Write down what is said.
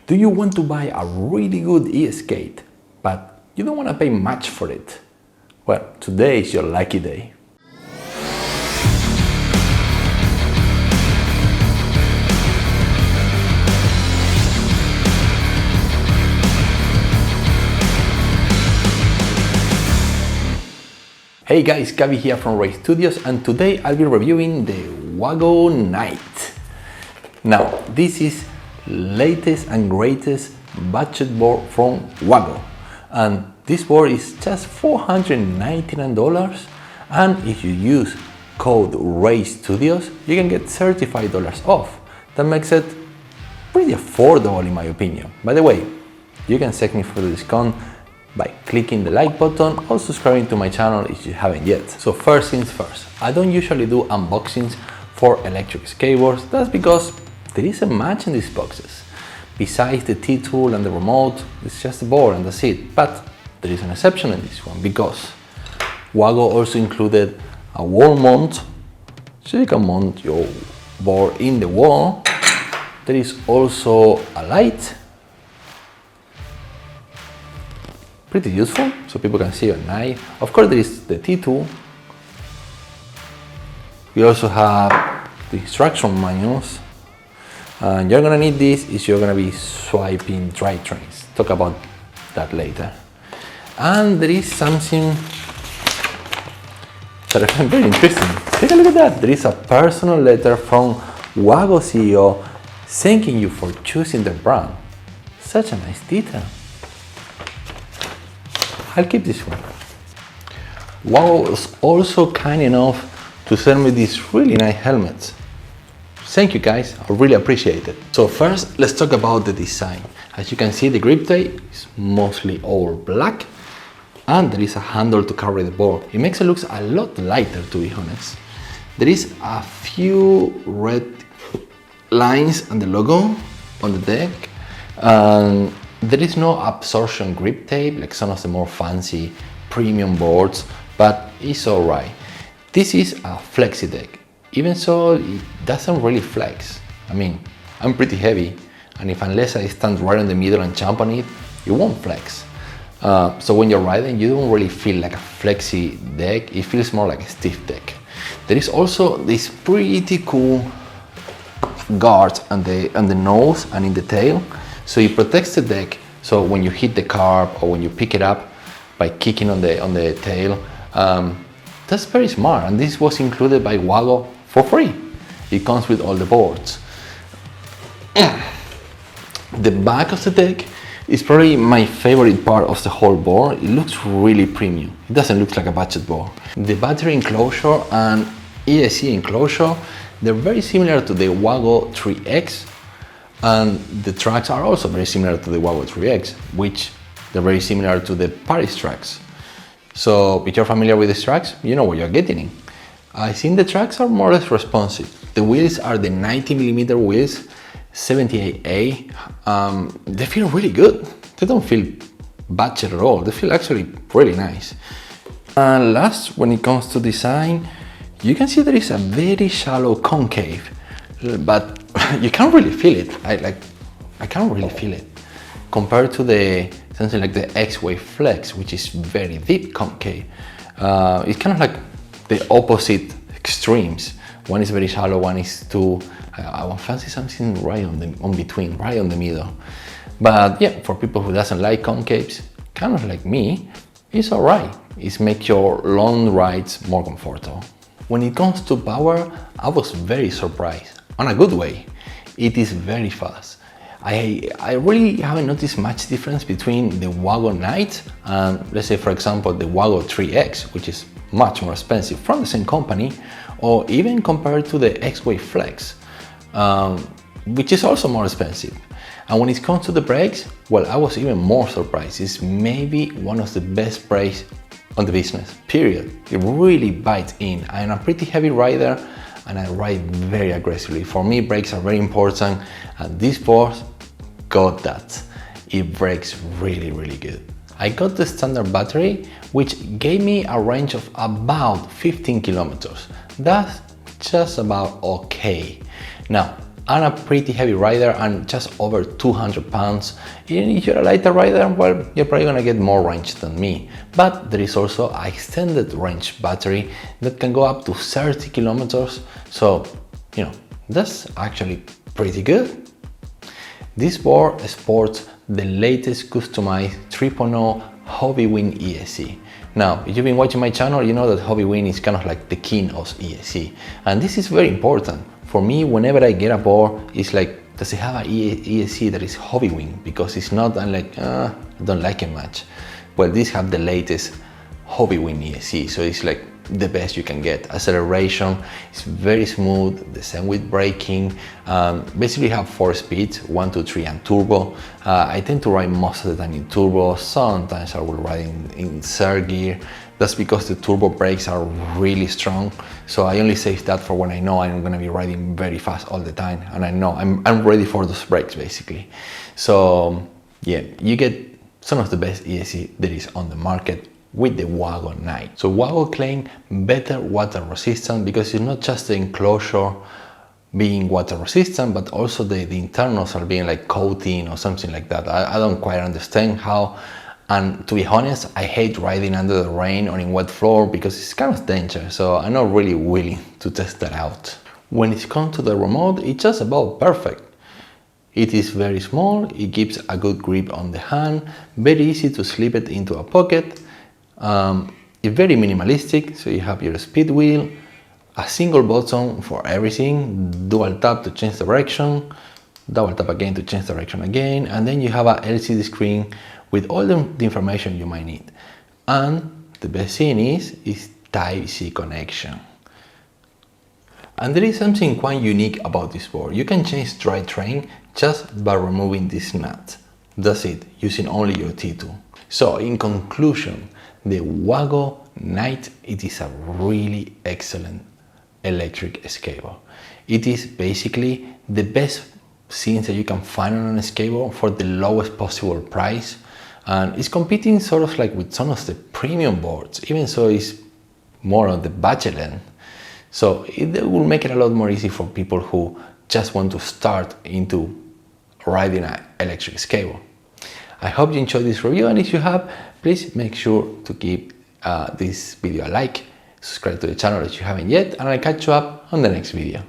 Do you want to buy a really good e-skate, but you don't want to pay much for it? Well, today is your lucky day. Hey guys, Gabi here from Race Studios, and today I'll be reviewing the Wowgo Knight. Now, this is latest and greatest budget board from Wowgo, and this board is just $499, and if you use code Race Studios, you can get $35 off. That makes it pretty affordable in my opinion. By the way, you can thank me for the discount by clicking the like button or subscribing to my channel if you haven't yet. So first things first, I don't usually do unboxings for electric skateboards. That's because there isn't much in these boxes. Besides the T-tool and the remote, it's just a board and that's it. But there is an exception in this one because Wowgo also included a wall mount, so you can mount your board in the wall. There is also a light, pretty useful, so people can see at night. Of course, there is the T-tool. We also have the instruction manuals. And you're gonna need this if you're gonna be swiping drivetrains. Talk about that later. And there is something that I find very interesting. Take a look at that. There is a personal letter from Wowgo CEO thanking you for choosing their brand. Such a nice detail. I'll keep this one. Wowgo was also kind enough to send me these really nice helmets. Thank you guys, I really appreciate it. So first, let's talk about the design. As you can see, the grip tape is mostly all black, and there is a handle to carry the board. It makes it look a lot lighter, to be honest. There is a few red lines on the logo on the deck, and there is no absorption grip tape like some of the more fancy premium boards, but it's alright. This is a flexi deck. Even so, it doesn't really flex. I mean, I'm pretty heavy, and unless I stand right in the middle and jump on it, it won't flex. So when you're riding, you don't really feel like a flexi deck, it feels more like a stiff deck. There is also this pretty cool guard on the nose and in the tail, so it protects the deck, so when you hit the curb or when you pick it up by kicking on the tail, that's very smart, and this was included by Wowgo for free. It comes with all the boards. The back of the deck is probably my favorite part of the whole board. It looks really premium. It doesn't look like a budget board. The battery enclosure and ESC enclosure, they're very similar to the Wowgo 3X, and the tracks are also very similar to the Wowgo 3X, which they're very similar to the Paris tracks. So if you're familiar with these tracks, you know what you're getting in. I think the tracks are more or less responsive. The wheels are the 90mm wheels, 78A. They feel really good. They don't feel budget at all. They feel actually really nice. And last, when it comes to design, you can see there is a very shallow concave, but you can't really feel it. I can't really feel it compared to something like the X-Wave Flex, which is very deep concave. It's kind of like the opposite extremes. One is very shallow, one is too. I want fancy something right on between, right on the middle. But yeah, for people who doesn't like concaves, kind of like me, it's alright. It makes your long rides more comfortable. When it comes to power, I was very surprised, on a good way. It is very fast. I really haven't noticed much difference between the Wowgo Knight and, let's say for example, the Wowgo 3X, which is much more expensive from the same company, or even compared to the X-Wave Flex, which is also more expensive. And when it comes to the brakes, well, I was even more surprised. It's maybe one of the best brakes on the business, period. It really bites in. I'm a pretty heavy rider and I ride very aggressively. For me, brakes are very important, and this board got that. It brakes really, really good. I got the standard battery, which gave me a range of about 15 kilometers. That's just about okay. Now, I'm a pretty heavy rider and just over 200 pounds. And if you're a lighter rider, well, you're probably gonna get more range than me. But there is also an extended range battery that can go up to 30 kilometers. So, you know, that's actually pretty good. This board sports the latest customized 3.0 Hobbywing ESC. Now, if you've been watching my channel, you know that Hobbywing is kind of like the king of ESC. And this is very important. For me, whenever I get a board, it's like, does it have an ESC that is Hobbywing? Because it's not, I'm like, I don't like it much. Well, these have the latest Hobbywing ESC, so it's like the best you can get. Acceleration is very smooth, the same with braking. Basically have 4 speeds, 1, 2, 3 and turbo. I tend to ride most of the time in turbo, sometimes I will ride in third gear. That's because the turbo brakes are really strong, so I only save that for when I know I'm gonna be riding very fast all the time, and I know I'm ready for those brakes basically. So yeah, you get some of the best ESC there is on the market with the Wowgo Knight. So Wowgo claim better water resistance because it's not just the enclosure being water resistant, but also the internals are being like coating or something like that. I don't quite understand how, and to be honest, I hate riding under the rain or in wet floor because it's kind of dangerous, so I'm not really willing to test that out. When it comes to the remote, it's just about perfect. It is very small, it gives a good grip on the hand, very easy to slip it into a pocket. It's very minimalistic, so you have your speed wheel, a single button for everything, dual tap to change direction, double tap again to change direction again, and then you have a LCD screen with all the information you might need. And the best thing is Type-C connection. And there is something quite unique about this board. You can change drivetrain just by removing this nut. That's it, using only your T2. So in conclusion, the Wowgo Knight, it is a really excellent electric skateboard. It is basically the best things that you can find on a skateboard for the lowest possible price, and it's competing sort of like with some of the premium boards, even so it's more on the budget end. So it will make it a lot more easy for people who just want to start into riding an electric skateboard. I hope you enjoyed this review, and if you have, please make sure to give this video a like, subscribe to the channel if you haven't yet, and I'll catch you up on the next video.